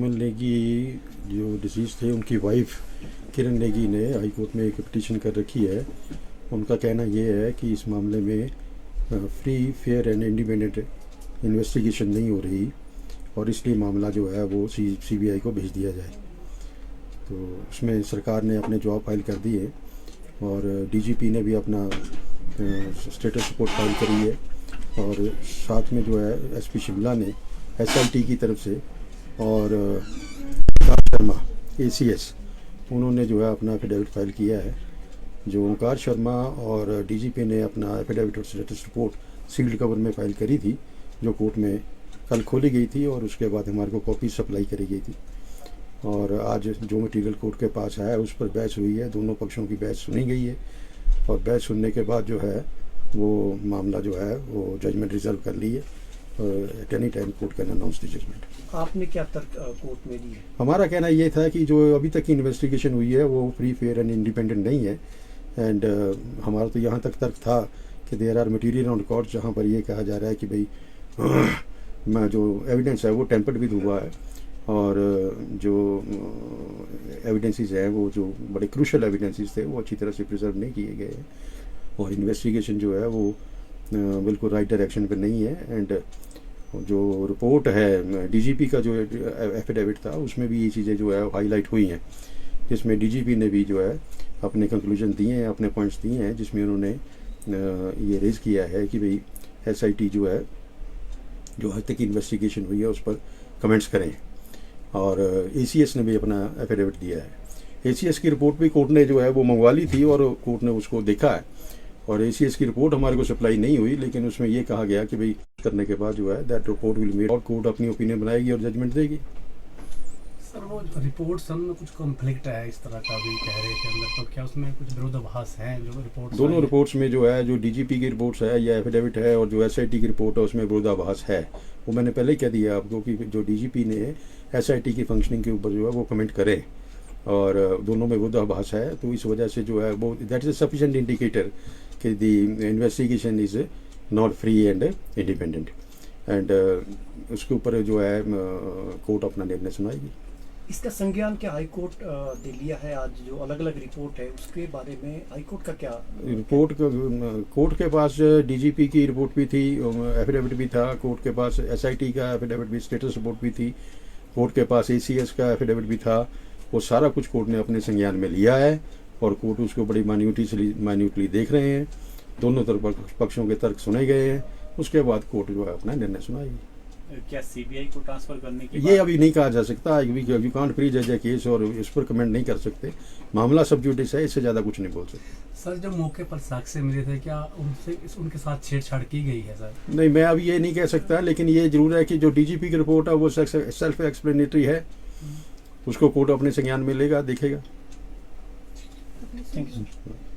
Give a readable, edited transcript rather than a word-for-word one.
विमल नेगी जो डिसीज़ थे, उनकी वाइफ किरण नेगी ने हाई कोर्ट में एक पिटीशन कर रखी है। उनका कहना ये है कि इस मामले में free fair and independent investigation नहीं हो रही और इसलिए मामला जो है वो सीबीआई को भेज दिया जाए। तो उसमें सरकार ने अपने जवाब फाइल कर दिए और डीजीपी ने भी अपना स्टेटस रिपोर्ट फाइल करी है और साथ में जो है एसपी शिमला ने एसआईटी की तरफ से और शर्मा एसीएस उन्होंने जो है अपना एफिडेविट फाइल किया है। जो ओंकार शर्मा और डीजीपी ने अपना एफिडेविट और स्टेटस रिपोर्ट सील्ड कवर में फाइल करी थी, जो कोर्ट में कल खोली गई थी और उसके बाद हमारे को कॉपी सप्लाई करी गई थी। और आज जो मटेरियल कोर्ट के पास आया है उस पर बहस हुई है, दोनों पक्षों की बहस सुनी गई है और बहस सुनने के बाद जो है वो मामला जो है वो जजमेंट रिजर्व कर ली है। At any time court can announce the judgement. आपने क्या तर्क कोर्ट में दी है? हमारा कहना ये था कि जो अभी तक की इन्वेस्टिगेशन हुई है वो फ्री फेयर एंड इंडिपेंडेंट नहीं है एंड हमारा तो यहाँ तक तर्क था कि there are material on record जहाँ पर ये कहा जा रहा है कि भाई जो एविडेंस है वो टेम्पर्ड भी हुआ है और जो एविडेंसेस हैं वो जो बड़े क्रूशल एविडेंसेस थे वो अच्छी तरह से प्रिजर्व नहीं किए गए हैं और इन्वेस्टिगेशन जो है वो बिल्कुल राइट डायरेक्शन पे नहीं है। एंड जो रिपोर्ट है डीजीपी का जो एफिडेविट था उसमें भी ये चीज़ें जो है हाईलाइट हुई हैं, जिसमें डीजीपी ने भी जो है अपने कंक्लूजन दिए हैं, अपने पॉइंट्स दिए हैं, जिसमें उन्होंने ये रेज़ किया है कि भाई एसआईटी जो है जो आज तक की इन्वेस्टिगेशन हुई है उस पर कमेंट्स करें। और एसीएस ने भी अपना एफिडेविट दिया है। एसीएस की रिपोर्ट भी कोर्ट ने जो है वो मंगवा ली थी और कोर्ट ने उसको देखा है और एसीएस की रिपोर्ट हमारे को सप्लाई नहीं हुई, लेकिन उसमें ये कहा गया कि भाई करने के बाद जो है दैट रिपोर्ट विल मेड और कोर्ट अपनी ओपिनियन बनाएगी और जजमेंट देगी। सर वो रिपोर्ट सब में कुछ कॉन्फ्लिक्ट है इस तरह का भी कह रहे थे अंदर, तो क्या उसमें कुछ विरोधाभास है जो रिपोर्ट? दोनों रिपोर्ट्स में जो है जो डीजीपी की रिपोर्ट्स है या एफिडेविट है और जो एसआईटी की रिपोर्ट है उसमें विरोधाभास है। वो मैंने पहले ही कह दिया आपको कि जो डीजीपी ने एसआईटी की फंक्शनिंग के ऊपर जो है वो कमेंट करे और दोनों में विरोधाभास है, तो इस वजह से जो है वो दैट इज सफिशिएंट इंडिकेटर कि the investigation is not free and independent and उसके ऊपर जो है कोर्ट अपना निर्णय सुनाएगी। इसका संज्ञान क्या हाई कोर्ट दे लिया है? आज जो अलग अलग रिपोर्ट है उसके बारे में हाई कोर्ट का क्या रिपोर्ट? कोर्ट के पास डीजीपी की रिपोर्ट भी थी, एफिडेविट भी था, कोर्ट के पास एसआईटी का एफिडेविट भी, स्टेटस रिपोर्ट भी थी, कोर्ट के पास एसीएस का एफिडेविट भी था। वो सारा कुछ कोर्ट ने अपने संज्ञान में लिया है और कोर्ट उसको बड़ी माइन्यूटली देख रहे हैं। दोनों तरफ पक्षों के तर्क सुने गए हैं, उसके बाद कोर्ट जो है अपना निर्णय सुनाएगी। क्या सीबीआई को ट्रांसफर करने की ये अभी नहीं कहा जा सकता, यू कांट प्री जज ए केस और इस पर कमेंट नहीं कर सकते। मामला सब जुडिस है, इससे ज़्यादा कुछ नहीं बोल सकते। सर जो मौके पर साक्ष्य मिले थे क्या उनके साथ छेड़छाड़ की गई है सर? नहीं, मैं अभी ये नहीं कह सकता, लेकिन ये जरूर है कि जो डीजीपी की रिपोर्ट है वो सेल्फ एक्सप्लेनेटरी है, उसको कोर्ट अपने संज्ञान में लेगा, देखेगा। Thank you sir.